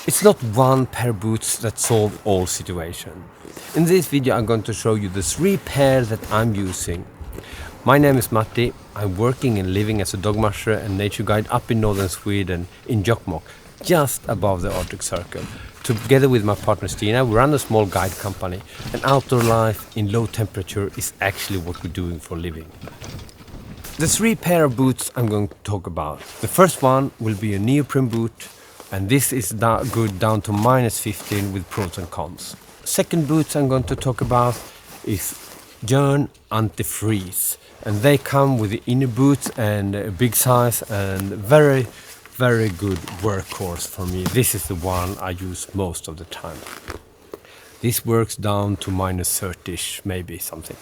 It's not one pair of boots that solve all situations. In this video I'm going to show you the 3 pairs that I'm using. My name is Matti. I'm working and living as a dog musher and nature guide up in northern Sweden in Jokkmokk, just above the Arctic Circle. Together with my partner Stina, we run a small guide company, and outdoor life in low temperature is actually what we're doing for a living. The 3 pair of boots I'm going to talk about. The first one will be a neoprene boot, and this is good down to -15 with pros and cons. Second boots I'm going to talk about is Björn antifreeze, and they come with the inner boots and a big size and very good workhorse for me. This is the one I use most of the time. This works down to -30ish, maybe something.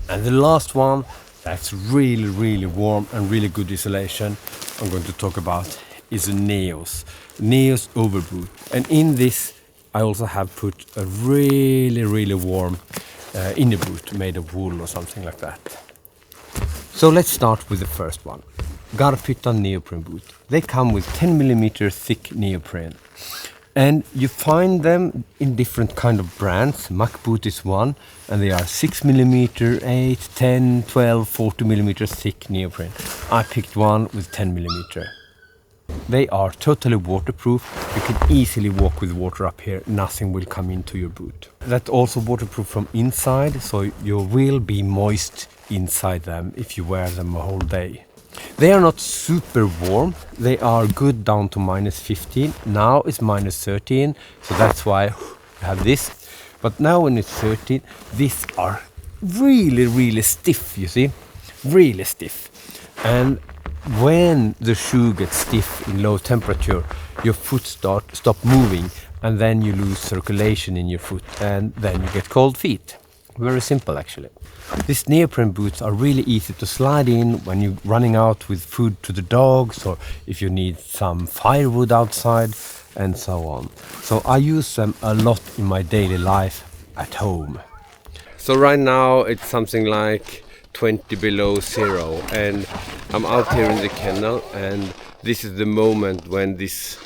And the last one that's really warm and really good insulation I'm going to talk about is a Neos overboot. And in this I also have put a really warm inner boot made of wool or something like that. So let's start with the first one. Garphyttan neoprene boot. They come with 10mm thick neoprene. And you find them in different kind of brands. Mack boot is one, and they are 6mm, 8, 10, 12, 40mm thick neoprene. I picked one with 10mm. They are totally waterproof. You can easily walk with water up here. Nothing will come into your boot. That's also waterproof from inside, so you will be moist inside them if you wear them a whole day. They are not super warm. They are good down to -15. Now it's -13, so that's why I have this. But now when it's 13, these are really stiff, you see? Really stiff. And when the shoe gets stiff in low temperature, your foot stop moving, and then you lose circulation in your foot, and then you get cold feet. Very simple actually. These neoprene boots are really easy to slide in when you're running out with food to the dogs, or if you need some firewood outside, and so on. So I use them a lot in my daily life at home. So right now it's something like 20 below zero, and I'm out here in the kennel, and this is the moment when these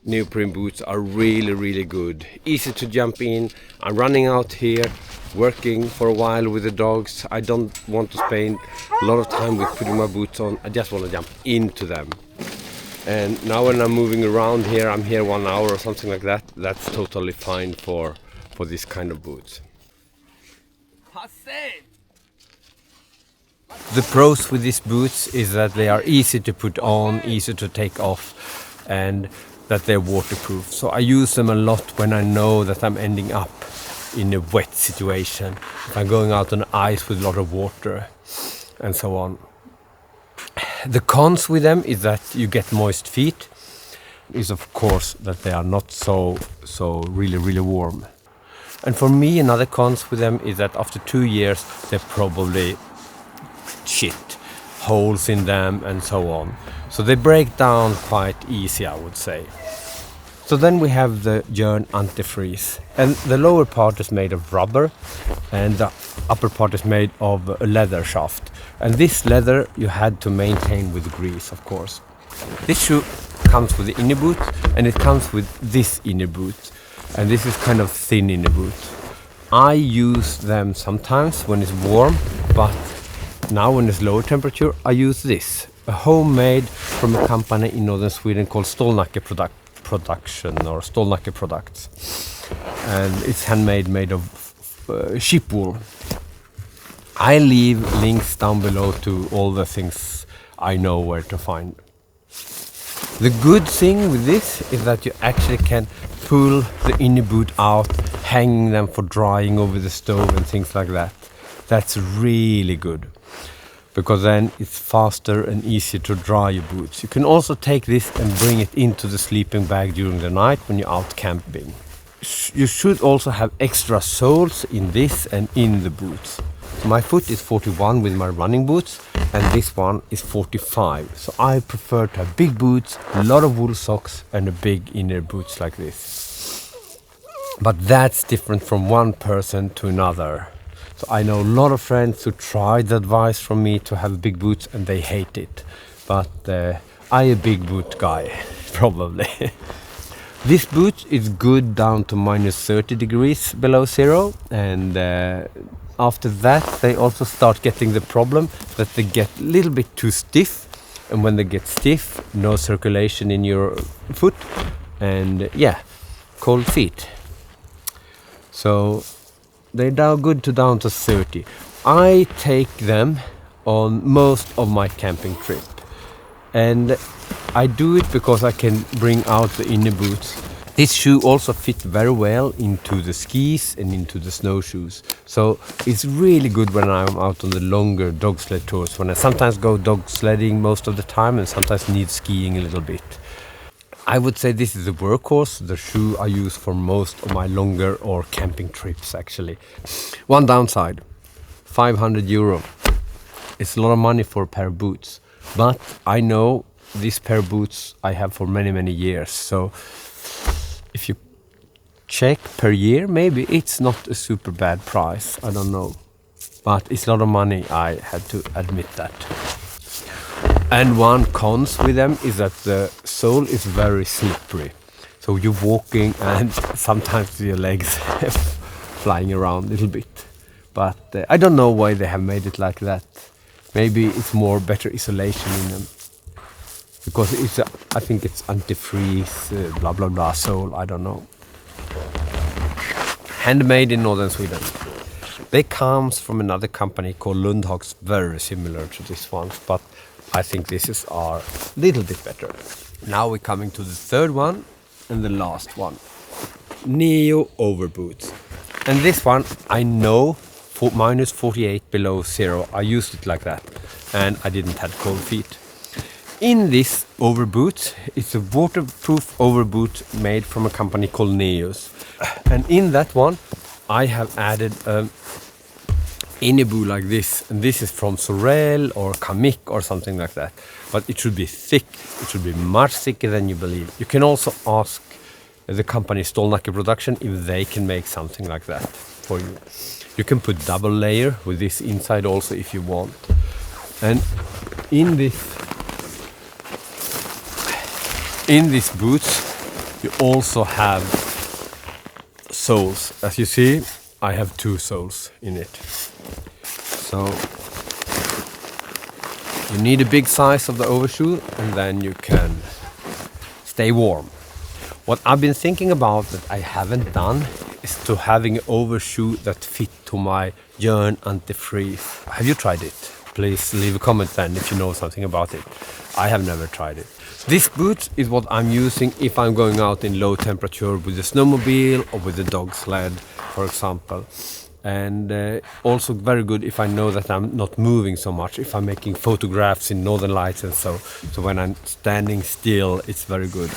neoprene boots are really good. Easy to jump in. I'm running out here, working for a while with the dogs. I don't want to spend a lot of time with putting my boots on. I just want to jump into them. And now when I'm moving around here, I'm here 1 hour or something like that. That's totally fine for this kind of boots. The pros with these boots is that they are easy to put on, easy to take off, and that they're waterproof. So I use them a lot when I know that I'm ending up in a wet situation, if I'm going out on ice with a lot of water and so on. The cons with them is that you get moist feet, is of course that they are not so really warm. And for me, another cons with them is that after 2 years they're probably shit, holes in them and so on. So they break down quite easy, I would say. So then we have the Björn antifreeze, and the lower part is made of rubber and the upper part is made of a leather shaft. And this leather you had to maintain with grease, of course. This shoe comes with the inner boot, and it comes with this inner boot, and this is kind of thin inner boot. I use them sometimes when it's warm, but now when it's lower temperature I use this. A homemade from a company in northern Sweden called Production or Stålnacke Products, and it's handmade, made of sheep wool. I leave links down below to all the things I know where to find. The good thing with this is that you actually can pull the inner boot out, hanging them for drying over the stove and things like that. That's really good, because then it's faster and easier to dry your boots. You can also take this and bring it into the sleeping bag during the night when you're out camping. You should also have extra soles in this and in the boots. My foot is 41 with my running boots, and this one is 45. So I prefer to have big boots, a lot of wool socks, and a big inner boots like this. But that's different from one person to another. So I know a lot of friends who tried the advice from me to have big boots and they hate it. But I'm a big boot guy, probably. This boot is good down to minus 30 degrees below zero, and after that they also start getting the problem that they get a little bit too stiff, and when they get stiff, no circulation in your foot, and yeah, cold feet. So they're now good to down to 30. I take them on most of my camping trip, and I do it because I can bring out the inner boots. This shoe also fits very well into the skis and into the snowshoes. So it's really good when I'm out on the longer dog sled tours, when I sometimes go dog sledding most of the time and sometimes need skiing a little bit. I would say this is a Workhorse, the shoe I use for most of my longer or camping trips actually. One downside, 500 euro. It's a lot of money for a pair of boots, but I know this pair of boots I have for many years, so if you check per year, maybe it's not a super bad price, I don't know, but it's a lot of money, I had to admit that. And one cons with them is that the sole is very slippery, so you're walking and sometimes your legs flying around a little bit, but I don't know why they have made it like that. Maybe it's more better isolation in them, because it's I think it's antifreeze, blah blah blah sole, I don't know. Handmade in northern Sweden. They comes from another company called Lundhag's, very similar to this one, but I think this is a little bit better. Now we're coming to the third one and the last one. Neo overboots. And this one I know for minus 48 below zero. I used it like that and I didn't have cold feet. In this overboot, it's a waterproof overboot made from a company called Neos. And in that one I have added a inner boot like this, and this is from Sorel or Kamik or something like that, but it should be thick, it should be much thicker than you believe. You can also ask the company Stolnacke Production if they can make something like that for you. You can put double layer with this inside also if you want. And in these boots you also have soles. As you see, I have two soles in it. So you need a big size of the overshoe and then you can stay warm. What I've been thinking about that I haven't done is to having an overshoe that fit to my Jörn antifreeze. Have you tried it? Please leave a comment then if you know something about it. I have never tried it. This boot is what I'm using if I'm going out in low temperature with the snowmobile or with the dog sled, for example. And also very good if I know that I'm not moving so much, if I'm making photographs in northern lights and so when I'm standing still, it's very good.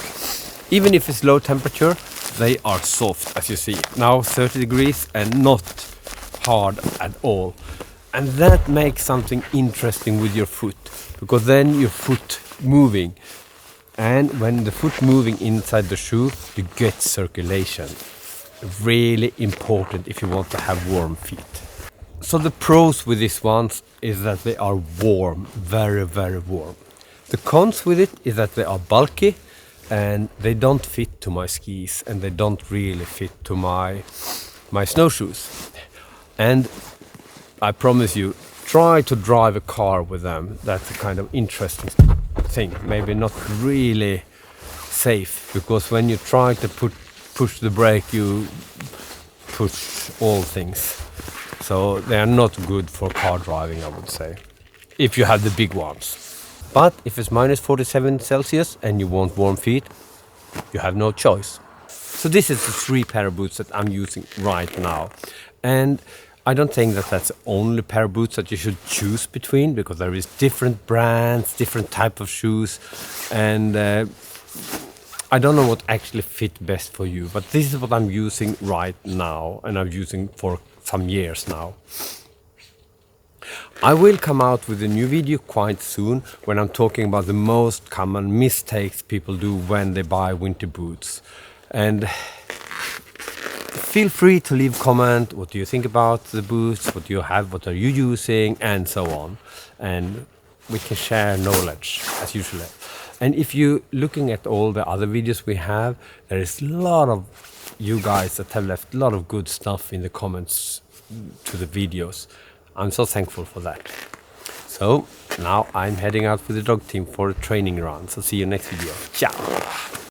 Even if it's low temperature, they are soft, as you see. Now 30 degrees and not hard at all. And that makes something interesting with your foot, because then your foot moving. And when the foot moving inside the shoe, you get circulation. Really important if you want to have warm feet. So the pros with these ones is that they are warm, very warm. The cons with it is that they are bulky and they don't fit to my skis and they don't really fit to my snowshoes. And I promise you, try to drive a car with them. That's a kind of interesting thing. Maybe not really safe, because when you try to push the brake, you push all things. So they are not good for car driving, I would say, if you have the big ones. But if it's minus 47 Celsius and you want warm feet, you have no choice. So this is the 3 pair of boots that I'm using right now. And I don't think that that's the only pair of boots that you should choose between, because there is different brands, different type of shoes, and I don't know what actually fit best for you, but this is what I'm using right now, and I'm using for some years now. I will come out with a new video quite soon when I'm talking about the most common mistakes people do when they buy winter boots. And feel free to leave a comment. What do you think about the boots? What do you have? What are you using? And so on. And we can share knowledge as usual. And if you're looking at all the other videos we have, there is a lot of you guys that have left a lot of good stuff in the comments to the videos. I'm so thankful for that. So now I'm heading out with the dog team for a training run. So see you next video. Ciao!